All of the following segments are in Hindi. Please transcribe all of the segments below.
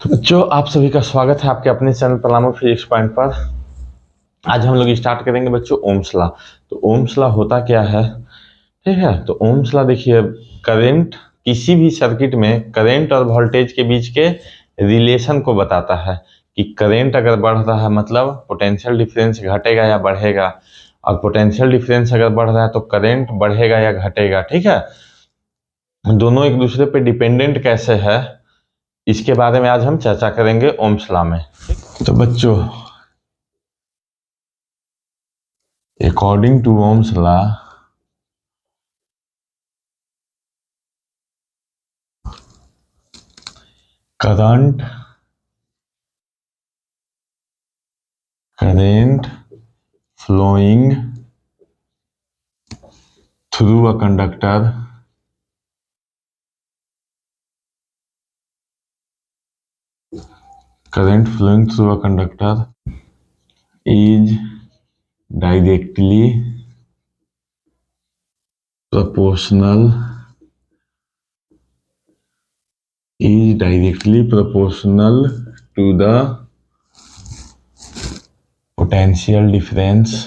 तो बच्चों आप सभी का स्वागत है आपके अपने चैनल पलामू फिजिक्स पॉइंट पर। आज हम लोग स्टार्ट करेंगे बच्चों ओम्स लॉ। तो ओम्स लॉ होता क्या है, ठीक है। तो ओम्स लॉ देखिए, करंट, किसी भी सर्किट में करंट और वोल्टेज के बीच के रिलेशन को बताता है कि करंट अगर बढ़ रहा है मतलब पोटेंशियल डिफरेंस घटेगा या बढ़ेगा, और पोटेंशियल डिफरेंस अगर बढ़ रहा है तो करंट बढ़ेगा या घटेगा, ठीक है। दोनों एक दूसरे पे डिपेंडेंट कैसे है, इसके बारे में आज हम चर्चा करेंगे ओम्स लॉ में। तो बच्चों, according to Ohm's law, current flowing through a conductor is directly proportional to the potential difference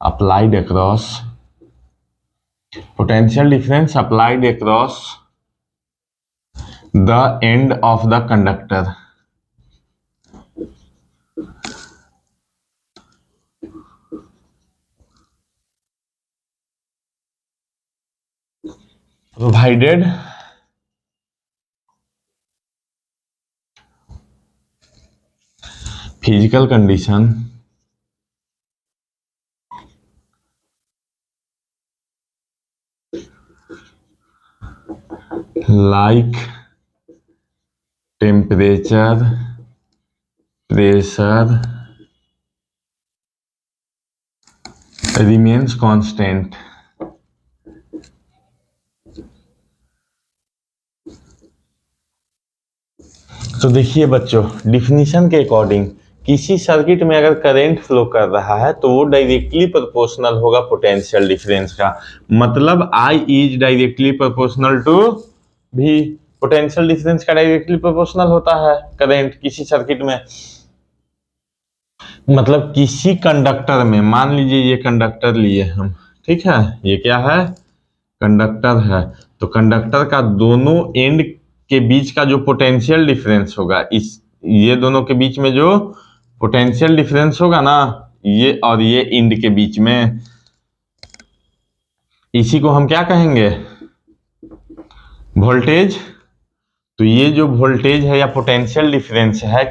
applied across the end of the conductor. Provided physical condition like temperature, pressure remains constant. तो देखिए बच्चों, डिफिनीशन के अकॉर्डिंग किसी सर्किट में अगर करंट फ्लो कर रहा है तो वो डायरेक्टली प्रोपोर्शनल होगा पोटेंशियल डिफरेंस का। मतलब I is directly proportional to V। Potential difference का डायरेक्टली प्रोपोर्शनल होता है करंट किसी सर्किट में। मतलब किसी कंडक्टर में, मान लीजिए ये कंडक्टर लिए हम, ठीक है, ये क्या है, कंडक्टर है। तो कंडक्टर का दोनों एंड के बीच का जो पोटेंशियल डिफरेंस होगा, इस ये दोनों के बीच में जो पोटेंशियल डिफरेंस होगा ना, ये और ये एंड के बीच में, इसी को हम क्या कहेंगे, वोल्टेज। तो ये जो वोल्टेज है या पोटेंशियल डिफरेंस है,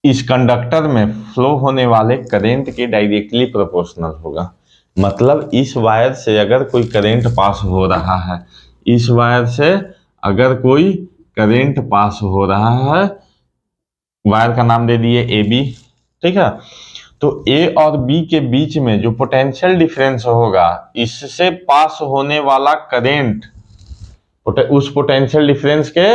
इस कंडक्टर में फ्लो होने वाले करंट के डायरेक्टली प्रोपोर्शनल होगा। मतलब इस वायर से अगर कोई करंट पास हो रहा है, इस वायर से अगर कोई करंट पास हो रहा है, वायर का नाम दे दिए ए बी, ठीक है। तो ए और बी के बीच में जो पोटेंशियल डिफरेंस होगा, इससे पास होने वाला करंट उस पोटेंशियल डिफरेंस के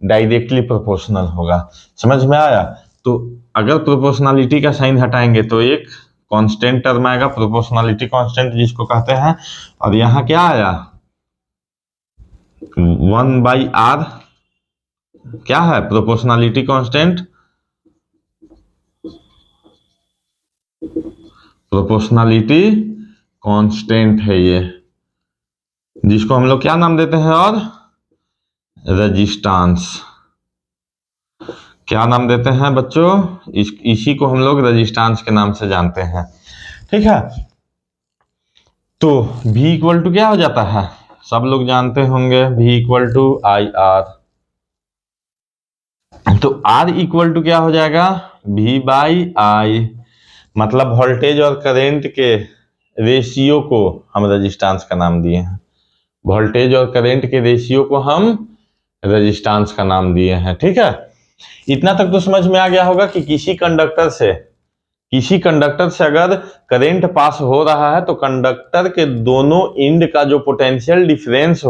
डायरेक्टली प्रोपोर्शनल होगा। समझ में आया। तो अगर प्रोपोर्शनलिटी का साइन हटाएंगे तो एक कांस्टेंट टर्म आएगा, प्रोपोर्शनलिटी कांस्टेंट जिसको कहते हैं, और यहां क्या आया, 1/r क्या है, प्रोपोर्शनलिटी कांस्टेंट। प्रोपोर्शनलिटी कांस्टेंट है ये, जिसको हम लोग क्या नाम देते हैं, और रेजिस्टेंस। क्या नाम देते हैं बच्चों, इसी को हम लोग रेजिस्टेंस के नाम से जानते हैं, ठीक है। तो V इक्वल टू क्या हो जाता है, सब लोग जानते होंगे, V इक्वल टू IR। तो R इक्वल टू क्या हो जाएगा, V/I। मतलब वोल्टेज और करंट के रेशियो को हम रेजिस्टेंस का नाम दिए हैं। वोल्टेज और करंट के रेशियो को हम रेजिस्टेंस का नाम दिए हैं, ठीक है। इतना तक तो समझ में आ गया होगा कि किसी कंडक्टर से अगर करंट पास हो रहा है तो कंडक्टर के दोनों एंड का जो पोटेंशियल डिफरेंस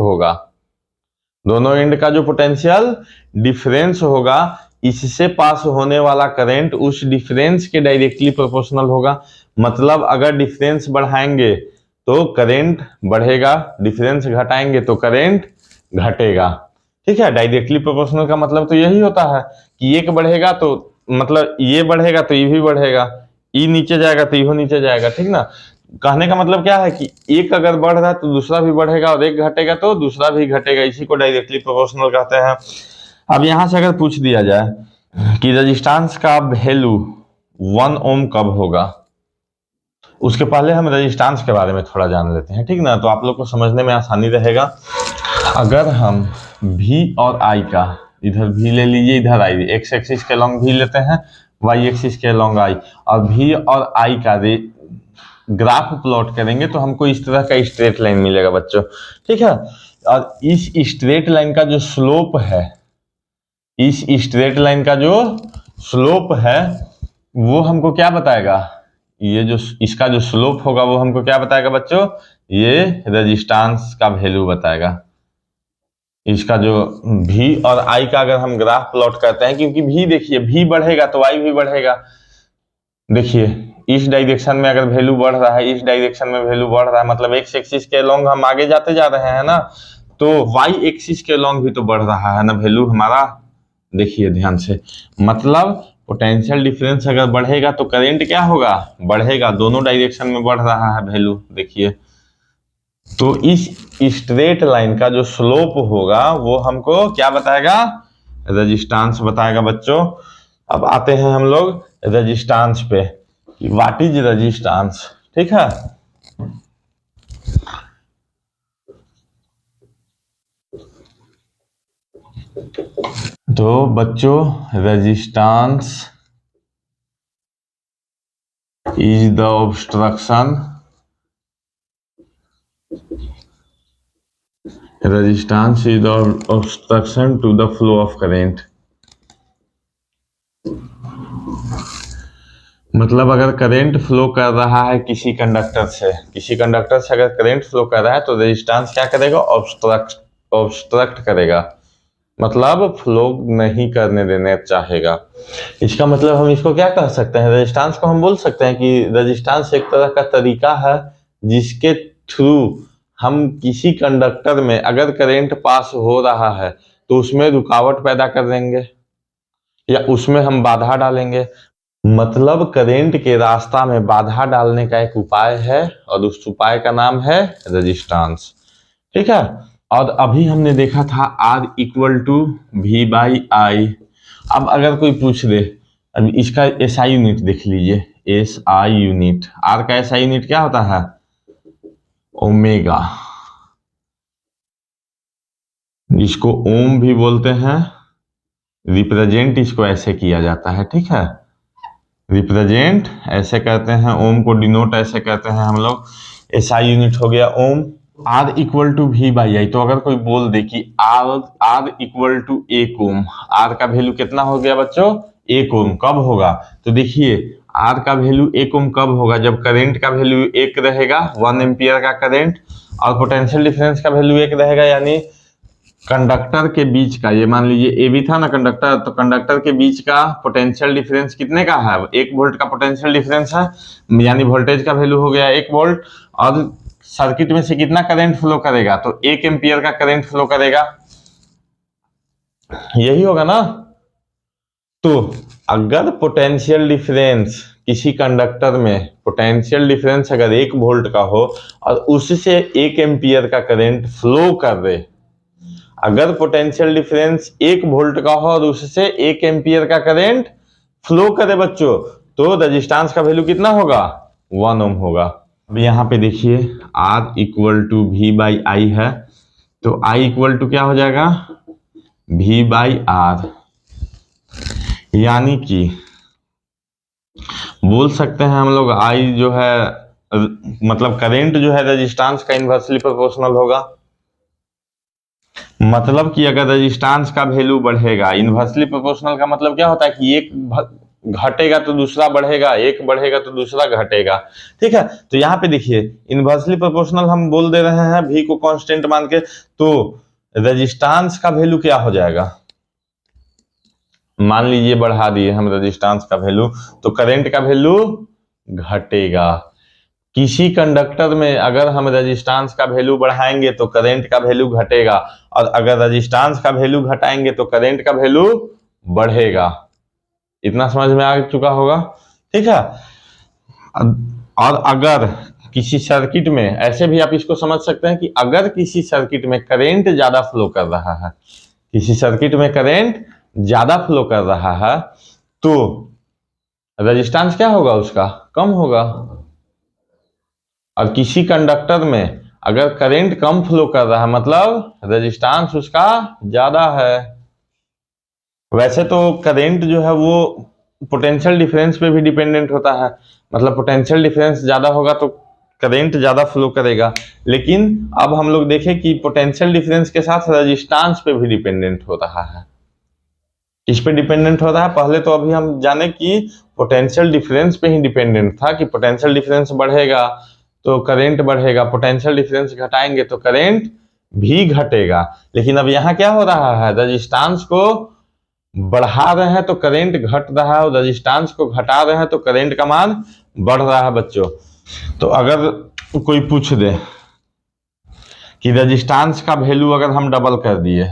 होगा, इससे पास होने वाला करंट उस डिफरेंस के डायरेक्टली प्रोपोर्शनल होगा। मतलब अगर डिफरेंस बढ़ाएंगे तो करंट बढ़ेगा, डिफरेंस घटाएंगे तो करंट घटेगा। ठीक है, डायरेक्टली प्रोपोर्शनल का मतलब तो यही होता है कि एक बढ़ेगा तो मतलब ये बढ़ेगा तो ये भी बढ़ेगा, ई नीचे जाएगा तो इहो नीचे जाएगा। ठीक ना, कहने का मतलब क्या है कि एक अगर बढ़ रहा है तो दूसरा भी बढ़ेगा और एक घटेगा तो दूसरा भी घटेगा, इसी को डायरेक्टली प्रोपोर्शनल कहते हैं। अब यहां से अगर पूछ दिया जाए कि रजिस्टेंस का वैल्यू 1 ओम कब होगा, उसके पहले हम रजिस्टेंस के बारे में थोड़ा जान लेते हैं। ठीक ना, तो आप लोग को समझने में आसानी रहेगा। अगर हम V और I का, इधर V ले लीजिए इधर I, एक्स एक्सिस के लॉन्ग V लेते हैं, Y एक्सिस के लॉन्ग I, और V और I का ग्राफ प्लॉट करेंगे तो हमको इस तरह का स्ट्रेट लाइन मिलेगा बच्चों। ठीक है, और इस स्ट्रेट लाइन का जो स्लोप है, इस स्ट्रेट लाइन का जो स्लोप है वो हमको क्या बताएगा, ये जो इसका जो स्लोप होगा वो हमको क्या बताएगा बच्चों, ये रेजिस्टेंस का वैल्यू बताएगा। इसका जो V और I का अगर हम ग्राफ प्लॉट करते हैं, क्योंकि V देखिए V बढ़ेगा तो I भी बढ़ेगा। देखिए इस डायरेक्शन में अगर वैल्यू बढ़ रहा है, इस डायरेक्शन में वैल्यू बढ़ रहा है, मतलब एक्स एक्सिस के लॉन्ग हम आगे जाते जा रहे हैं ना, तो वाई एक्सिस के लॉन्ग भी तो बढ़ रहा है ना वैल्यू हमारा। देखिए ध्यान से, मतलब पोटेंशियल डिफरेंस अगर बढ़ेगा तो करंट क्या होगा, बढ़ेगा, दोनों डायरेक्शन में बढ़ रहा है वैल्यू। देखिए तो इस स्ट्रेट लाइन का जो स्लोप होगा वो हमको क्या बताएगा, रेजिस्टेंस बताएगा बच्चों। अब आते हैं हम लोग रेजिस्टेंस पे, व्हाट इज रेजिस्टेंस। ठीक है, तो बच्चों resistance is the obstruction, resistance is the obstruction to the flow of current. मतलब अगर करंट फ्लो कर रहा है किसी कंडक्टर से, किसी कंडक्टर से अगर करंट फ्लो कर रहा है तो रेजिस्टेंस क्या करेगा, ऑब्स्ट्रक्ट करेगा, मतलब फ्लो नहीं करने देने चाहेगा। इसका मतलब हम इसको क्या कह सकते हैं, रेजिस्टेंस को हम बोल सकते हैं कि रेजिस्टेंस एक तरह का तरीका है जिसके थ्रू हम किसी कंडक्टर में अगर करंट पास हो रहा है तो उसमें रुकावट पैदा कर देंगे या उसमें हम बाधा डालेंगे। मतलब करंट के रास्ता में बाधा डालने का एक उपाय है और उस उपाय का नाम है रेजिस्टेंस। ठीक है, और अभी हमने देखा था R इक्वल टू V/I। अब अगर कोई पूछ दे, अब इसका SI यूनिट देख लीजिए, SI यूनिट, R का SI यूनिट क्या होता है, ओमेगा, इसको ओम भी बोलते हैं, रिप्रेजेंट इसको ऐसे किया जाता है। ठीक है, रिप्रेजेंट ऐसे करते हैं, ओम को डिनोट ऐसे करते हैं हम लोग, SI यूनिट हो गया ओम। R इक्वल टू V/I, तो अगर कोई बोल दे कि R equal to 1 ohm, R का वैल्यू कितना हो गया बच्चों, 1 ओम, कब होगा, तो देखिए R का वैल्यू 1 ओम कब होगा, जब करंट का वैल्यू 1 रहेगा, 1 एम्पियर का करंट, और पोटेंशियल डिफरेंस का वैल्यू 1 रहेगा, यानी कंडक्टर के बीच का, ये मान लीजिए ए बी था ना कंडक्टर, तो कंडक्टर के बीच का पोटेंशियल डिफरेंस कितने का है, 1 वोल्ट का पोटेंशियल डिफरेंस है, यानी वोल्टेज का वैल्यू हो गया 1 वोल्ट, और सर्किट में से कितना करंट फ्लो करेगा, तो 1 एम्पियर का करंट फ्लो करेगा, यही होगा ना। तो अगर पोटेंशियल डिफरेंस किसी कंडक्टर में, पोटेंशियल डिफरेंस अगर 1 वोल्ट का हो और उससे 1 एम्पियर का करंट फ्लो कर दे, अगर पोटेंशियल डिफरेंस 1 वोल्ट का हो और उससे 1 एम्पियर का करंट फ्लो करे बच्चों, तो रेजिस्टेंस का वैल्यू कितना होगा, 1 ओम होगा। अब यहाँ पे देखिए R इक्वल टू V/I है, तो I इक्वल टू क्या हो जाएगा, V/R, यानी कि बोल सकते हैं हम लोग I जो है, मतलब करंट जो है रेजिस्टेंस का इनवर्सली प्रोपोर्शनल होगा। मतलब कि अगर रेजिस्टेंस का वैल्यू बढ़ेगा, इनवर्सली प्रोपोर्शनल का मतलब क्या होता है कि एक घटेगा तो दूसरा बढ़ेगा, एक बढ़ेगा तो दूसरा घटेगा। ठीक है, तो यहाँ पे देखिए इनवर्सली प्रोपोर्शनल हम बोल दे रहे हैं V को कांस्टेंट मान के, तो रेजिस्टेंस का वैल्यू क्या हो जाएगा, मान लीजिए बढ़ा दिए हम रेजिस्टेंस का वैल्यू, तो करंट का वैल्यू घटेगा। किसी कंडक्टर में अगर हम रेजिस्टेंस का वैल्यू बढ़ाएंगे तो करंट का वैल्यू घटेगा, और अगर रेजिस्टेंस का वैल्यू घटाएंगे तो करंट का वैल्यू बढ़ेगा। इतना समझ में आ चुका होगा, ठीक है। और अगर किसी सर्किट में, ऐसे भी आप इसको समझ सकते हैं कि अगर किसी सर्किट में करंट ज्यादा फ्लो कर रहा है, किसी सर्किट में करंट ज्यादा फ्लो कर रहा है, तो रेजिस्टेंस क्या होगा, उसका कम होगा। और किसी कंडक्टर में अगर करंट कम फ्लो कर रहा है, मतलब रेजिस्टेंस उसका ज्यादा है। वैसे तो करंट जो है वो पोटेंशियल डिफरेंस पे भी डिपेंडेंट होता है, मतलब पोटेंशियल डिफरेंस ज्यादा होगा तो करंट ज्यादा फ्लो करेगा। लेकिन अब हम लोग देखें कि पोटेंशियल डिफरेंस के साथ रेजिस्टेंस पे भी डिपेंडेंट हो रहा है। किस पे डिपेंडेंट हो रहा है, पहले तो अभी हम जाने कि पोटेंशियल डिफरेंस पे ही डिपेंडेंट था, कि पोटेंशियल डिफरेंस बढ़ेगा तो करंट बढ़ेगा, पोटेंशियल डिफरेंस घटाएंगे तो करंट भी घटेगा। लेकिन अब यहाँ क्या हो रहा है, रेजिस्टेंस को बढ़ा रहे हैं तो करंट घट रहा है, और रेजिस्टेंस को घटा रहे हैं तो करंट का मान बढ़ रहा है बच्चों। तो अगर कोई पूछ दे कि रेजिस्टेंस का वैल्यू अगर हम डबल कर दिए,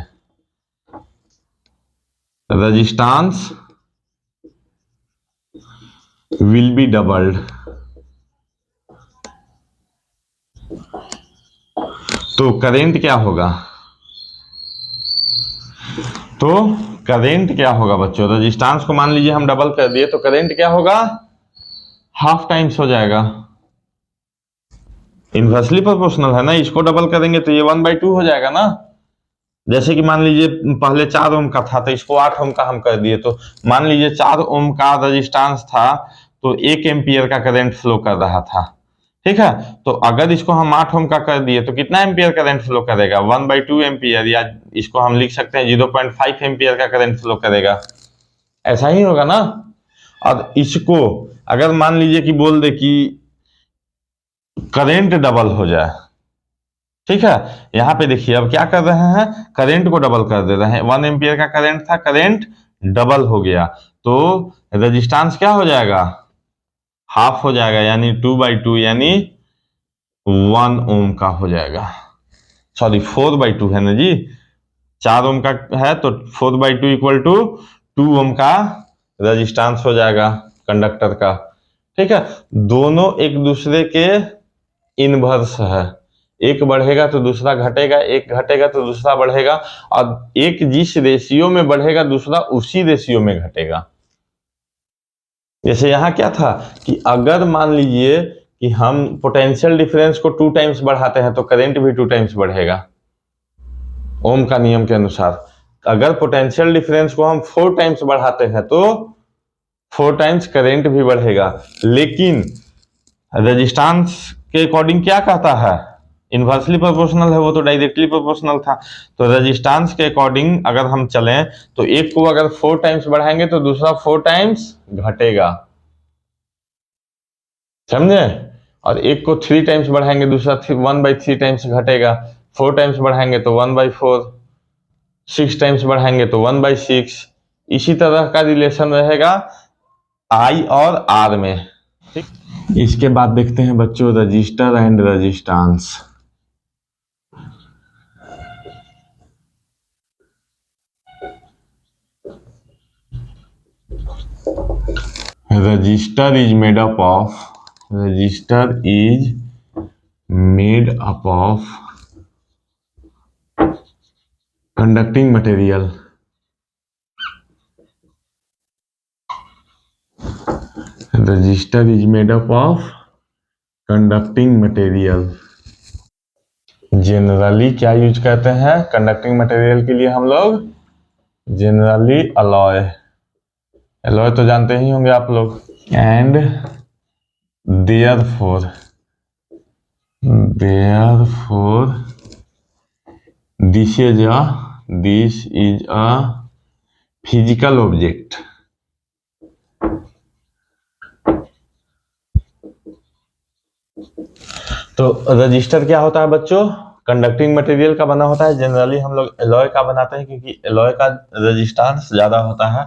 रेजिस्टेंस विल बी डबल्ड, तो करंट क्या होगा, तो करंट क्या होगा बच्चों, रेजिस्टेंस को मान लीजिए हम डबल कर दिए तो करंट क्या होगा, हाफ टाइम्स हो जाएगा। इनवर्सली प्रोपोर्शनल है ना, इसको डबल करेंगे तो ये 1/2 हो जाएगा ना। जैसे कि मान लीजिए पहले 4 ओम का था तो इसको 8 ओम का हम कर दिए, तो मान लीजिए 4 ओम का रेजिस्टेंस था तो 1 एम्पियर का करंट फ्लो कर रहा था, ठीक है। तो अगर इसको हम 8 ओम का कर दिए तो कितना एम्पियर करंट फ्लो करेगा, 1/2 एम्पियर, या इसको हम लिख सकते हैं 0.5 एम्पियर का करंट फ्लो करेगा। ऐसा ही होगा ना। और इसको अगर मान लीजिए कि बोल दे कि करंट डबल हो जाए, ठीक है। यहां पे देखिए अब क्या कर रहे हैं, करंट को डबल कर दे रहे हैं। 1 एम्पियर का करंट था, करंट डबल हो गया तो रेजिस्टेंस क्या हो जाएगा, हाफ हो जाएगा, यानी 2/2, यानी 1 ओम का हो जाएगा। सॉरी 4/2 है ना जी, 4 ओम का है तो 4/2 इक्वल टू 2 ओम का रेजिस्टेंस हो जाएगा कंडक्टर का, ठीक है। दोनों एक दूसरे के इनवर्स है, एक बढ़ेगा तो दूसरा घटेगा, एक घटेगा तो दूसरा बढ़ेगा, और एक जिस रेशियो में बढ़ेगा दूसरा उसी रेशियो में घटेगा। जैसे यहां क्या था कि अगर मान लीजिए कि हम पोटेंशियल डिफरेंस को 2 टाइम्स बढ़ाते हैं तो करंट भी 2 टाइम्स बढ़ेगा, ओम का नियम के अनुसार। अगर पोटेंशियल डिफरेंस को हम 4 टाइम्स बढ़ाते हैं तो 4 टाइम्स करंट भी बढ़ेगा। लेकिन रेजिस्टेंस के अकॉर्डिंग क्या कहता है, इनवर्सली प्रोपोर्शनल है, वो तो डायरेक्टली प्रोपोर्शनल था। तो रेजिस्टेंस के अकॉर्डिंग अगर हम चलें तो एक को अगर 4 टाइम्स बढ़ाएंगे तो दूसरा 4 टाइम्स घटेगा, समझे। और एक को 3 टाइम्स बढ़ाएंगे दूसरा 1/3 टाइम्स घटेगा, 4 टाइम्स बढ़ाएंगे तो 1/4, 6 टाइम्स बढ़ाएंगे तो 1/6। इसी तरह का रिलेशन रहेगा आई और आर में, ठीक। इसके बाद देखते हैं बच्चों register and resistance. Register is made up of conducting material. Register is made up of conducting material. Generally क्या यूज करते हैं कंडक्टिंग मटेरियल के लिए हम लोग, जनरली अलॉय, अलॉय तो जानते ही होंगे आप लोग। And therefore this is a physical object. तो रजिस्टर क्या होता है बच्चों, कंडक्टिंग मटेरियल का बना होता है। जनरली हम लोग एलॉय का बनाते हैं क्योंकि एलॉय का रेजिस्टेंस ज्यादा होता है।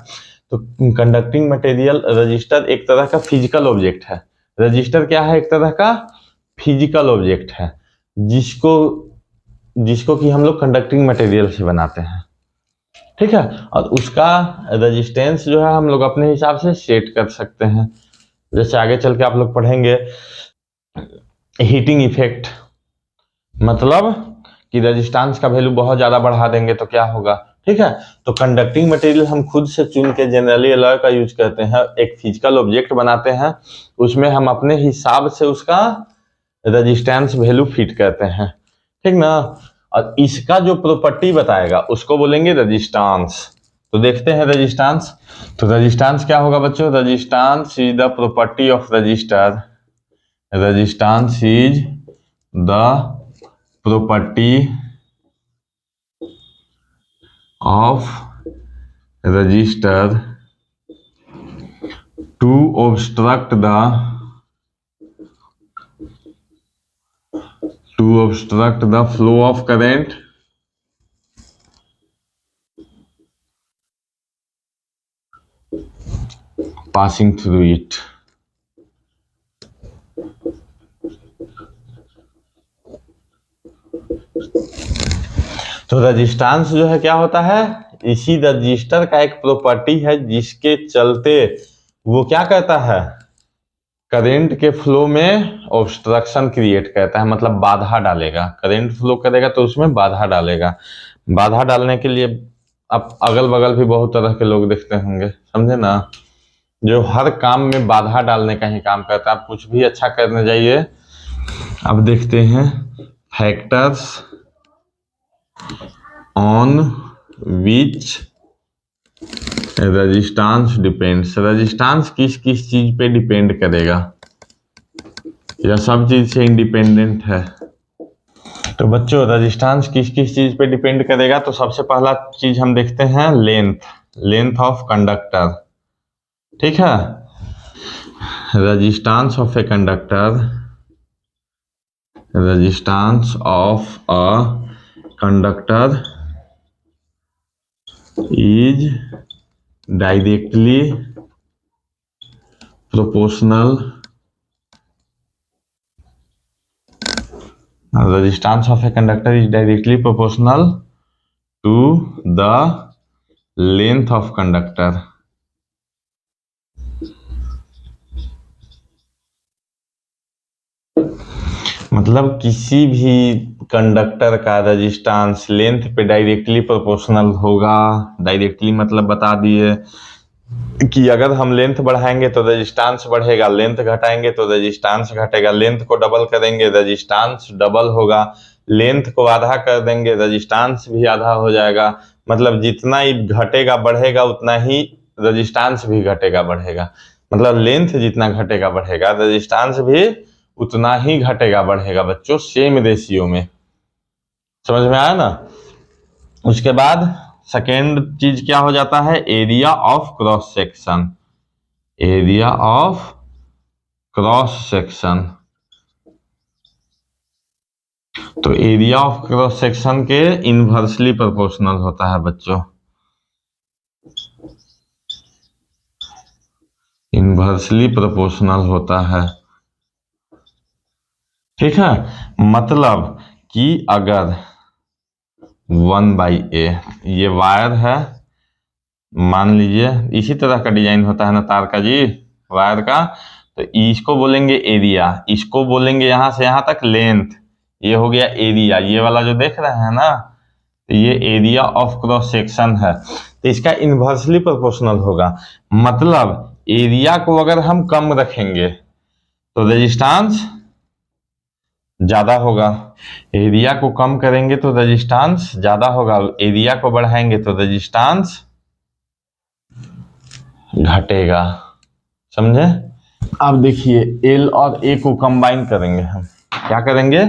तो कंडक्टिंग मटेरियल रजिस्टर एक तरह का फिजिकल ऑब्जेक्ट है। रजिस्टर क्या है? एक तरह का फिजिकल ऑब्जेक्ट है जिसको कि हम लोग कंडक्टिंग मटेरियल से बनाते हैं, ठीक है। और उसका रेजिस्टेंस जो है हम लोग अपने हिसाब से सेट कर सकते हैं। जैसे आगे चल के आप लोग पढ़ेंगे हीटिंग इफेक्ट, मतलब कि रेजिस्टेंस का वैल्यू बहुत ज्यादा बढ़ा देंगे तो क्या होगा, ठीक है। तो कंडक्टिंग मटेरियल हम खुद से चुन के जनरली अलॉय का यूज करते हैं, एक फिजिकल ऑब्जेक्ट बनाते हैं, उसमें हम अपने हिसाब से उसका रेजिस्टेंस वैल्यू फिट करते हैं, ठीक ना। और इसका जो प्रॉपर्टी बताएगा उसको बोलेंगे रेजिस्टेंस। तो देखते हैं रेजिस्टेंस। तो रेजिस्टेंस क्या होगा बच्चों? Resistance is the property of resistor. Resistance is the property of resistor to obstruct the flow of current passing through it। तो रजिस्टेंस जो है क्या होता है? इसी रजिस्टर का एक प्रॉपर्टी है जिसके चलते वो क्या करता है? करंट के फ्लो में ऑब्स्ट्रक्शन क्रिएट करता है, मतलब बाधा डालेगा। करंट फ्लो करेगा तो उसमें बाधा डालेगा। बाधा डालने के लिए अब अगल बगल भी बहुत तरह के लोग देखते होंगे, समझे ना, जो हर काम में बाधा डालने का ही काम करता है। आप कुछ भी अच्छा करने जाइए, अब देखते हैं factors on which resistance depends. Resistance किस किस चीज पे डिपेंड करेगा, या सब चीज से इंडिपेंडेंट है? तो बच्चों रेजिस्टेंस किस किस चीज पे डिपेंड करेगा? तो सबसे पहला चीज हम देखते हैं लेंथ ऑफ कंडक्टर, ठीक है। Resistance of a conductor, resistance of a conductor is directly proportional, resistance of a conductor is directly proportional to the length of conductor। मतलब किसी भी कंडक्टर का रेजिस्टेंस लेंथ पे डायरेक्टली प्रोपोर्शनल होगा। डायरेक्टली मतलब बता दिए कि अगर हम लेंथ बढ़ाएंगे तो रेजिस्टेंस बढ़ेगा, लेंथ घटाएंगे तो रेजिस्टेंस घटेगा, लेंथ को डबल करेंगे रेजिस्टेंस डबल होगा, लेंथ को आधा कर देंगे रेजिस्टेंस भी आधा हो जाएगा। मतलब जितना ही घटेगा बढ़ेगा उतना ही रेजिस्टेंस भी घटेगा बढ़ेगा। मतलब लेंथ जितना घटेगा बढ़ेगा रेजिस्टेंस भी उतना ही घटेगा बढ़ेगा बच्चों, सेम रेशियो में। समझ में आया ना। उसके बाद सेकेंड चीज क्या हो जाता है? Area of cross section. Area of cross section, तो एरिया ऑफ क्रॉस सेक्शन के इनवर्सली प्रोपोर्शनल होता है बच्चों, इनवर्सली प्रोपोर्शनल होता है, ठीक है। मतलब कि अगर 1/a ये वायर है, मान लीजिए इसी तरह का डिजाइन होता है ना तार का जी, वायर का, तो इसको बोलेंगे एरिया, इसको बोलेंगे यहां से यहां तक लेंथ, ये हो गया एरिया। ये वाला जो देख रहे हैं ना, तो ये एरिया ऑफ क्रॉस सेक्शन है, तो इसका इनवर्सली प्रोपोर्शनल होगा। मतलब एरिया को अगर हम कम रखेंगे तो रेजिस्टेंस ज्यादा होगा, एरिया को कम करेंगे तो रेजिस्टेंस ज्यादा होगा, एरिया को बढ़ाएंगे तो रेजिस्टेंस घटेगा। समझे? अब देखिए एल और ए को कंबाइन करेंगे हम, क्या करेंगे?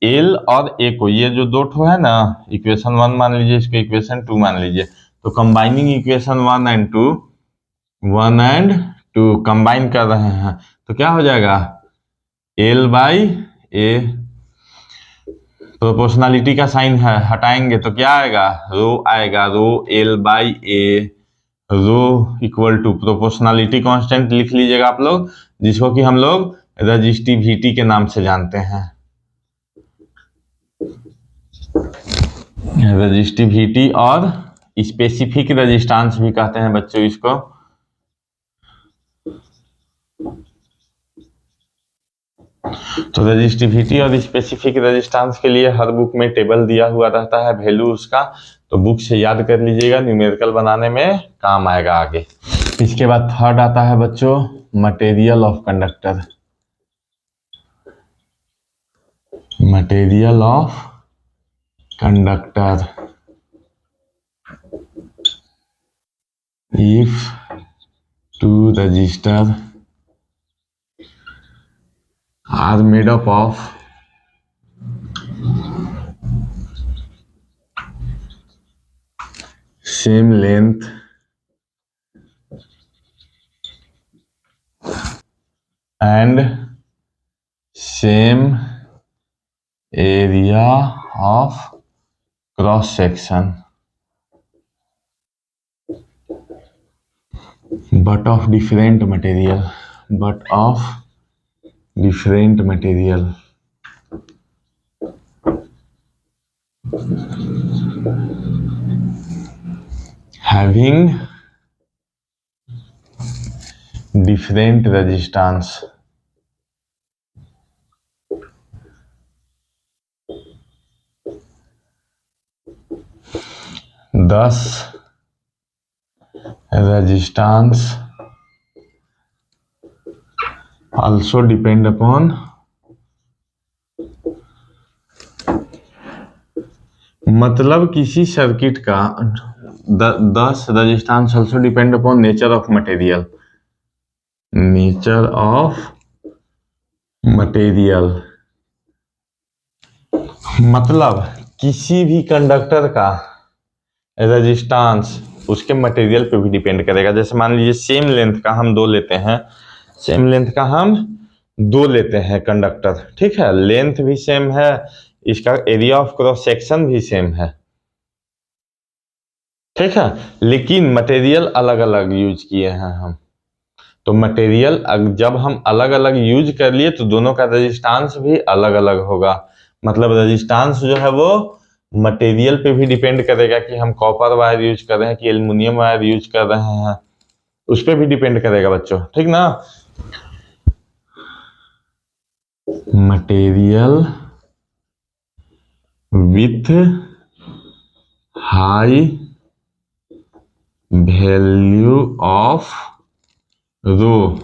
एल और ए को, ये जो दो ठो है ना, इक्वेशन 1 मान लीजिए, इसको इक्वेशन 2 मान लीजिए, तो कंबाइनिंग इक्वेशन 1 एंड 2 कंबाइन कर रहे हैं, तो क्या हो जाएगा? एल बाई ए, प्रोपोर्शनलिटी का साइन है, हटाएंगे तो क्या आएगा? रो आएगा, rho l by a, rho equal to proportionality constant लिख लीजिएगा आप लोग, जिसको कि हम लोग रजिस्टिविटी के नाम से जानते हैं। रजिस्टिविटी और स्पेसिफिक रेजिस्टेंस भी कहते हैं बच्चों इसको। तो रजिस्टिविटी और स्पेसिफिक रेजिस्टेंस के लिए हर बुक में टेबल दिया हुआ रहता है वैल्यू उसका, तो बुक से याद कर लीजिएगा, न्यूमेरिकल बनाने में काम आएगा आगे। इसके बाद थर्ड आता है बच्चों material of conductor. Material of conductor, if two resistors are made up of same length and same area of cross section but of different material, having different resistance, thus resistance also depend upon मतलब किसी सर्किट का thus resistance also depend upon nature of material, मतलब किसी भी कंडक्टर का रेजिस्टेंस उसके मटेरियल पे भी डिपेंड करेगा। जैसे मान लीजिए सेम लेंथ का हम दो लेते हैं कंडक्टर, ठीक है, लेंथ भी सेम है, इसका एरिया ऑफ क्रॉस सेक्शन भी सेम है, ठीक है, लेकिन मटेरियल अलग अलग यूज किए हैं हम। तो मटेरियल जब हम अलग अलग यूज कर लिए तो दोनों का रेजिस्टेंस भी अलग अलग होगा। मतलब रेजिस्टेंस जो है वो मटेरियल पे भी डिपेंड करेगा कि हम कॉपर वायर यूज कर रहे हैं कि एल्युमिनियम वायर यूज कर रहे हैं, उस पर भी डिपेंड करेगा बच्चों, ठीक ना। Material with high value of rho,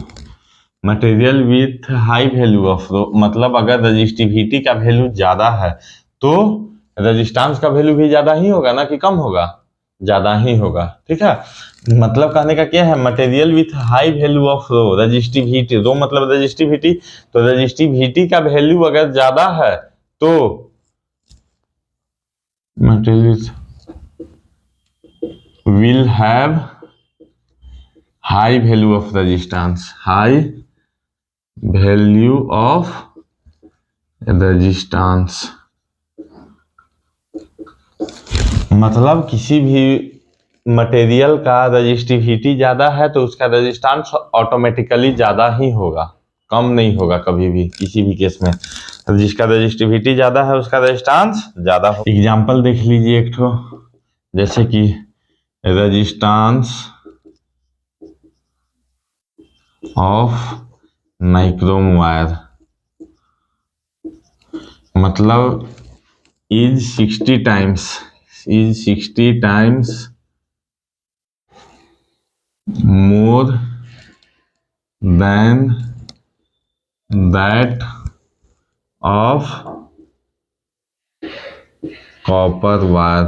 material with high value of rho मतलब अगर रजिस्टिविटी का वैल्यू ज्यादा है तो रेजिस्टेंस का वैल्यू भी ज्यादा ही होगा ना कि कम होगा, ज्यादा ही होगा, ठीक है। मतलब कहने का क्या है, material with high value of rho, resistivity, rho मतलब रजिस्टिविटी, तो रजिस्टिविटी का वैल्यू अगर ज्यादा है तो material will have high value of resistance, high value of resistance. मतलब किसी भी मटेरियल का रजिस्टिविटी ज्यादा है तो उसका रेजिस्टेंस ऑटोमेटिकली ज्यादा ही होगा, कम नहीं होगा कभी भी किसी भी केस में। तो जिसका रजिस्टिविटी ज्यादा है उसका रेजिस्टेंस ज्यादा हो। एग्जांपल देख लीजिए एक ठो, जैसे कि रेजिस्टेंस ऑफ नाइक्रोम वायर मतलब is 60 times more than that of copper wire.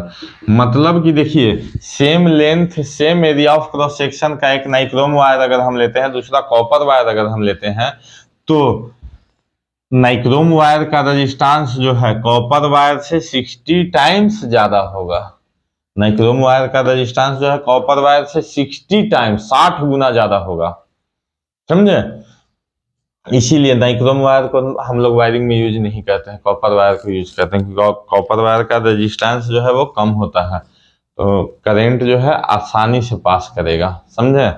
मतलब कि देखिए same length same area of cross section का एक नाइक्रोम वायर अगर हम लेते हैं, दूसरा कॉपर वायर अगर हम लेते हैं, तो नाइक्रोम वायर का रेजिस्टेंस जो है कॉपर वायर से 60 टाइम्स ज्यादा होगा। नाइक्रोम वायर का रेजिस्टेंस जो है कॉपर वायर से 60 टाइम्स 60 गुना ज्यादा होगा, समझे। इसीलिए नाइक्रोम वायर को हम लोग वायरिंग में यूज नहीं करते हैं, कॉपर वायर को यूज करते हैं क्योंकि कॉपर वायर का रेजिस्टेंस जो है वो कम होता है, तो करंट जो है आसानी से पास करेगा, समझे।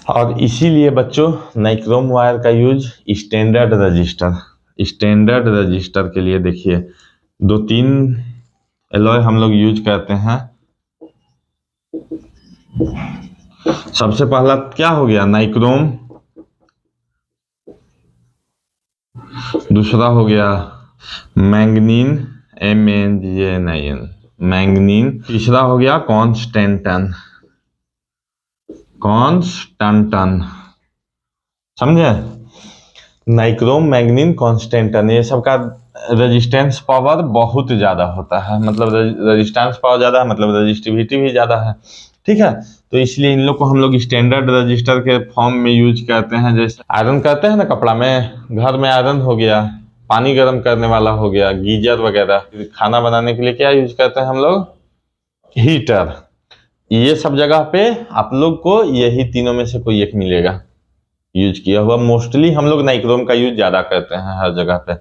और इसीलिए बच्चों नाइक्रोम वायर का यूज स्टैंडर्ड रजिस्टर के लिए देखिए 2-3 एलॉय हम लोग यूज करते हैं। सबसे पहला क्या हो गया, नाइक्रोम, दूसरा हो गया मैंगनीन, MnGnIn, मैंगनीन, तीसरा हो गया कॉन्स्टेंटन, समझे, नाइक्रोम, मैंगनीन, कॉन्स्टेंटन, ये सब का रेजिस्टेंस पावर बहुत ज्यादा होता है, मतलब रेजिस्टेंस पावर ज्यादा है मतलब रजिस्टिविटी भी ज्यादा है, ठीक है। तो इसलिए इन लोग को हम लोग स्टैंडर्ड रजिस्टर के फॉर्म में यूज करते हैं। जैसे आयरन करते हैं ना कपड़ा में, घर में आयरन हो गया, पानी गर्म करने वाला हो गया, गीजर वगैरह, खाना बनाने के लिए क्या यूज करते हैं हम लोग, हीटर। ये सब जगह पे आप लोग को यही तीनों में से कोई एक मिलेगा यूज किया हुआ। मोस्टली हम लोग नाइक्रोम का यूज ज्यादा करते हैं हर जगह पे,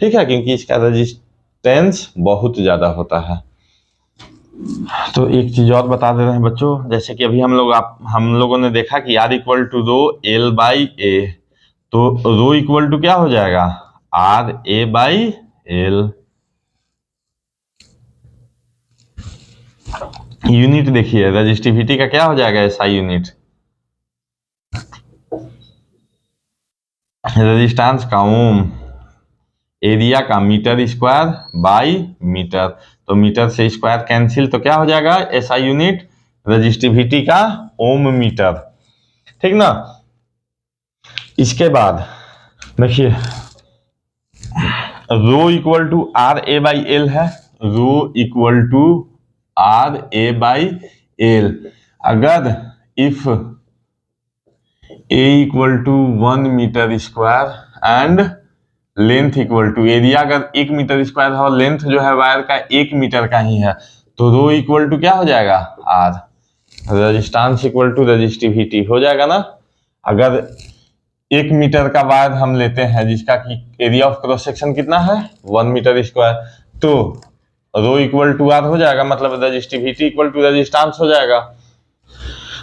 ठीक है, क्योंकि इसका रेजिस्टेंस बहुत ज्यादा होता है। तो एक चीज और बता दे रहे हैं बच्चों, जैसे कि अभी हम लोगों ने देखा कि R equal to rho L by A, तो रो इक्वल टू क्या हो जाएगा, RA बाई L। यूनिट देखिए रजिस्टिविटी का क्या हो जाएगा, SI यूनिट, रेजिस्टेंस का ओम, एरिया का मीटर स्क्वायर बाई मीटर, तो मीटर से स्क्वायर कैंसिल, तो क्या हो जाएगा, SI यूनिट, रजिस्टिविटी का ओम मीटर, ठीक ना। इसके बाद देखिए rho equal to RA by L है, rho equal to RA by L. अगर if A equal to 1 metre square and length equal to, area अगर 1 मीटर स्क्वायर है और लेंथ जो है वायर का 1 मीटर का ही है, तो रो इक्वल टू क्या हो जाएगा, R, resistance equal to resistivity हो जाएगा ना। अगर 1 मीटर का वायर हम लेते हैं जिसका कि एरिया ऑफ क्रॉस सेक्शन कितना है, 1 मीटर स्क्वायर, तो रो इक्वल टू R हो जाएगा, मतलब रजिस्टिविटी इक्वल टू रेजिस्टेंस हो जाएगा।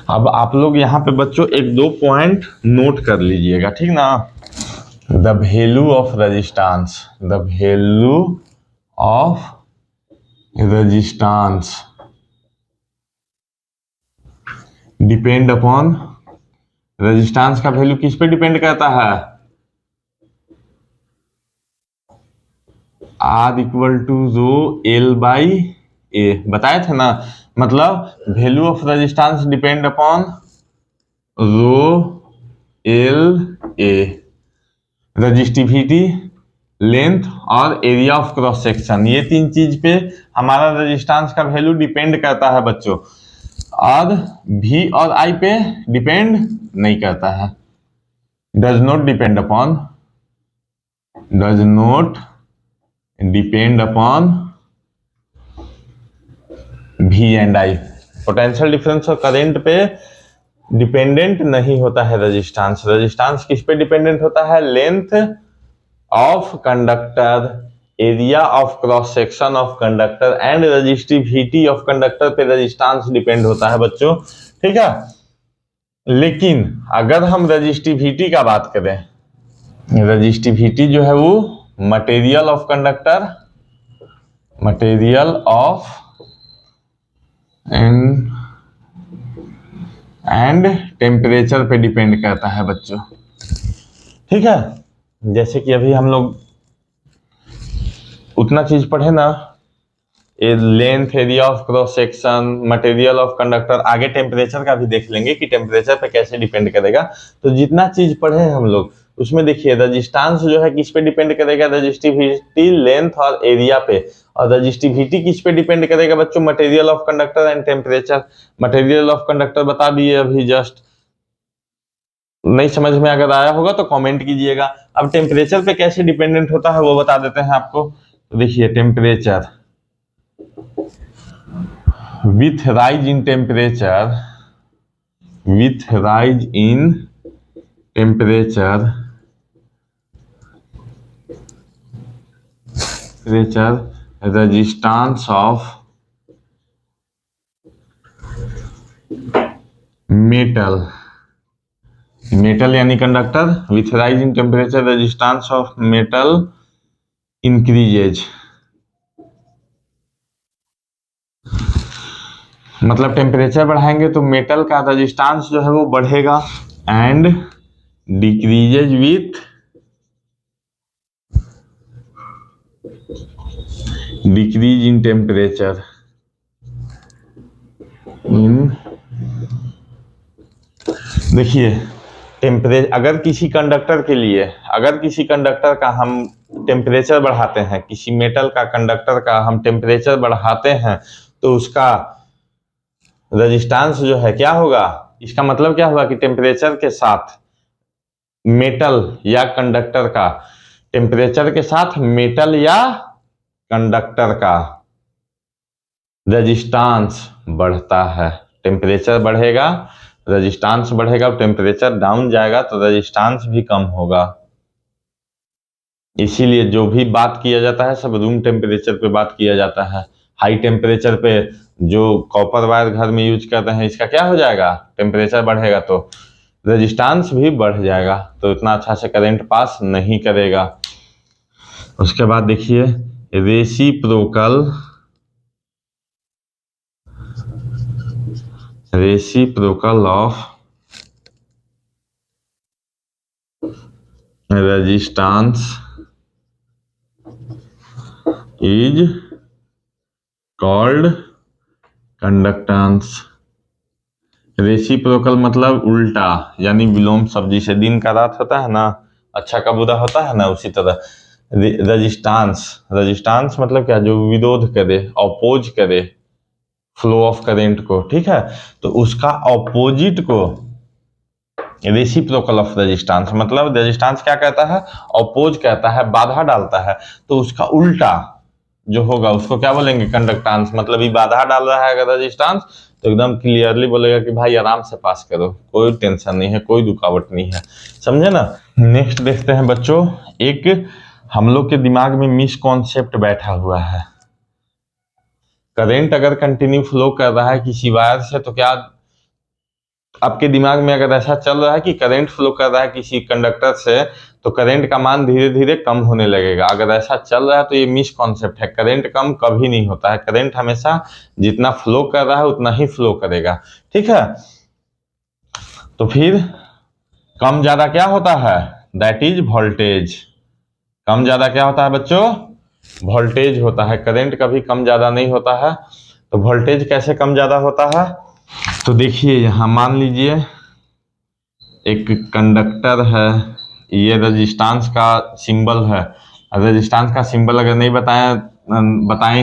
अब आप लोग यहाँ पे बच्चों 1-2 पॉइंट नोट कर लीजिएगा, ठीक ना। The value of resistance, the value of resistance depend upon, resistance का वैल्यू किस पे डिपेंड करता है, R equal to rho L by A, बताए थे ना, मतलब value of resistance depend upon rho L A, resistivity, length और एरिया ऑफ क्रॉस सेक्शन, ये 3 चीज पे हमारा रेजिस्टेंस का वैल्यू डिपेंड करता है बच्चों, और V और I पे डिपेंड नहीं करता है, does not depend upon V and I। Potential difference और करंट पे डिपेंडेंट नहीं होता है रेजिस्टेंस। रेजिस्टेंस किस पे डिपेंडेंट होता है, length of conductor, area of cross section of conductor and resistivity of conductor पे रेजिस्टेंस डिपेंड होता है बच्चों, ठीक है। लेकिन अगर हम रजिस्टिविटी का बात करें, रजिस्टिविटी जो है वो material of conductor, material of and temperature पे डिपेंड करता है बच्चों, ठीक है। जैसे कि अभी हम लोग उतना चीज पढ़े ना, length, area of cross section, material of conductor, आगे टेम्परेचर का भी देख लेंगे कि टेम्परेचर पे कैसे डिपेंड करेगा। तो जितना चीज पढ़े हैं हम लोग उसमें देखिए रेजिस्टेंस जो है किस पे डिपेंड करेगा, रजिस्टिविटी, लेंथ और एरिया पे, और रजिस्टिविटी किस पे डिपेंड करेगा बच्चों, material of conductor and temperature. Material of conductor बता दिए अभी जस्ट, नहीं समझ में अगर आया होगा तो कमेंट कीजिएगा। अब टेम्परेचर पे कैसे डिपेंडेंट होता है वो बता देते हैं आपको। तो देखिए temperature, with rise in temperature, with rise in temperature, resistance of metal metal यानी conductor, with rise in temperature resistance of metal increases, मतलब टेम्परेचर बढ़ाएंगे तो मेटल का रेजिस्टेंस जो है वो बढ़ेगा, and decreases with decrease in temperature. देखिए अगर किसी कंडक्टर का हम टेम्परेचर बढ़ाते हैं, किसी मेटल का कंडक्टर का हम टेम्परेचर बढ़ाते हैं, तो उसका रेजिस्टेंस जो है क्या होगा, इसका मतलब क्या होगा कि टेम्परेचर के साथ मेटल या कंडक्टर का, टेम्परेचर के साथ मेटल या कंडक्टर का रेजिस्टेंस बढ़ता है। टेम्परेचर बढ़ेगा, रेजिस्टेंस बढ़ेगा, टेम्परेचर डाउन जाएगा तो रेजिस्टेंस भी कम होगा। इसीलिए जो भी बात किया जाता है सब रूम टेम्परेचर पे बात किया जाता है। हाई टेम्परेचर पे जो कॉपर वायर घर में यूज करते हैं, इसका क्या हो जाएगा, टेम्परेचर बढ़ेगा तो रेजिस्टेंस भी बढ़ जाएगा, तो इतना अच्छा से करंट पास नहीं करेगा। उसके बाद देखिए reciprocal of resistance is called conductance. Reciprocal मतलब उल्टा, यानी विलोम शब्द, जिसे दिन का रात होता है ना, अच्छा का बुरा होता है ना, उसी तरह रेजिस्टेंस मतलब क्या, जो विरोध करे, अपोज करे फ्लो ऑफ करेंट को, ठीक है, तो उसका ऑपोजिट को रेसिप्रोकल ऑफ रेजिस्टेंस, मतलब रेजिस्टेंस क्या कहता है, अपोज कहता है, बाधा डालता है, तो उसका उल्टा जो होगा उसको क्या बोलेंगे, कंडक्टेंस। मतलब ये बाधा डाल रहा है अगर रेजिस्टेंस, तो एकदम क्लियरली बोलेगा कि भाई आराम से पास करो, कोई टेंशन नहीं है, कोई रुकावट नहीं है, समझे ना। नेक्स्ट देखते हैं बच्चों, एक हम लोग के दिमाग में मिसकॉन्सेप्ट बैठा हुआ है। करंट अगर कंटिन्यू फ्लो कर रहा है किसी वायर से, तो क्या आपके दिमाग में अगर ऐसा चल रहा है कि करंट फ्लो कर रहा है किसी कंडक्टर से, तो करंट का मान धीरे धीरे कम होने लगेगा, अगर ऐसा चल रहा है तो ये मिस कॉन्सेप्ट है। करंट कम कभी नहीं होता है, करंट हमेशा जितना फ्लो कर रहा है उतना ही फ्लो करेगा, ठीक है। तो फिर कम ज्यादा क्या होता है, दैट इज वोल्टेज। कम ज्यादा क्या होता है बच्चों, वोल्टेज होता है। करंट कभी कम ज्यादा नहीं होता है। तो वोल्टेज कैसे कम ज्यादा होता है, तो देखिए यहां मान लीजिए एक कंडक्टर है, ये रेजिस्टेंस का सिंबल है। रेजिस्टेंस का सिंबल अगर नहीं बताए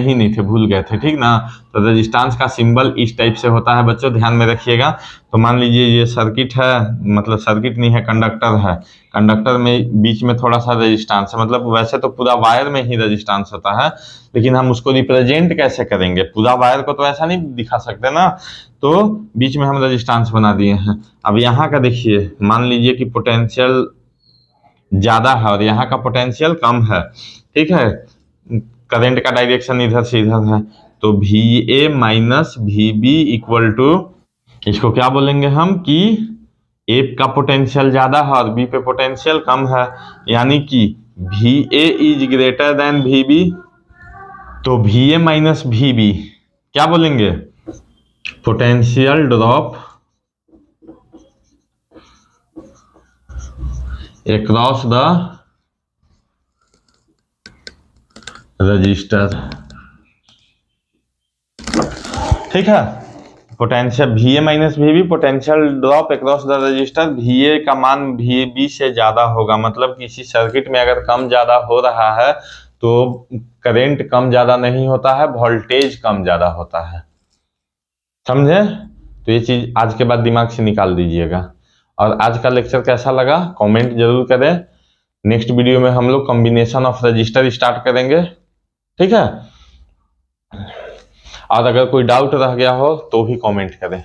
ही नहीं थे, भूल गए थे, ठीक ना। तो रेजिस्टेंस का सिंबल इस टाइप से होता है बच्चों, ध्यान में रखिएगा। तो मान लीजिए ये सर्किट है, मतलब सर्किट नहीं है, कंडक्टर है। कंडक्टर में बीच में थोड़ा सा रेजिस्टेंस है, मतलब वैसे तो पूरा वायर में ही रेजिस्टेंस होता है, लेकिन हम उसको रिप्रेजेंट कैसे करेंगे, पूरा वायर को तो ऐसा नहीं दिखा सकते ना, तो बीच में हम रेजिस्टेंस बना दिए हैं। अब यहाँ का देखिए, मान लीजिए कि पोटेंशियल ज्यादा है और यहाँ का पोटेंशियल कम है, ठीक है, करंट का डायरेक्शन इधर से इधर है, तो VA minus VB equal to, इसको क्या बोलेंगे हम कि A का पोटेंशियल ज्यादा है और B पे पोटेंशियल कम है, यानी कि VA is greater than VB, तो VA माइनस VB क्या बोलेंगे, potential drop across the register, ठीक है। Potential VA minus VB, potential drop across the register, VA का मान VB से ज्यादा होगा। मतलब किसी सर्किट में अगर कम ज्यादा हो रहा है तो करंट कम ज्यादा नहीं होता है, वोल्टेज कम ज्यादा होता है, समझे। तो ये चीज आज के बाद दिमाग से निकाल दीजिएगा। और आज का लेक्चर कैसा लगा कमेंट जरूर करें। नेक्स्ट वीडियो में हम लोग कॉम्बिनेशन ऑफ रजिस्टर स्टार्ट करेंगे, ठीक है। और अगर कोई डाउट रह गया हो तो भी कमेंट करें।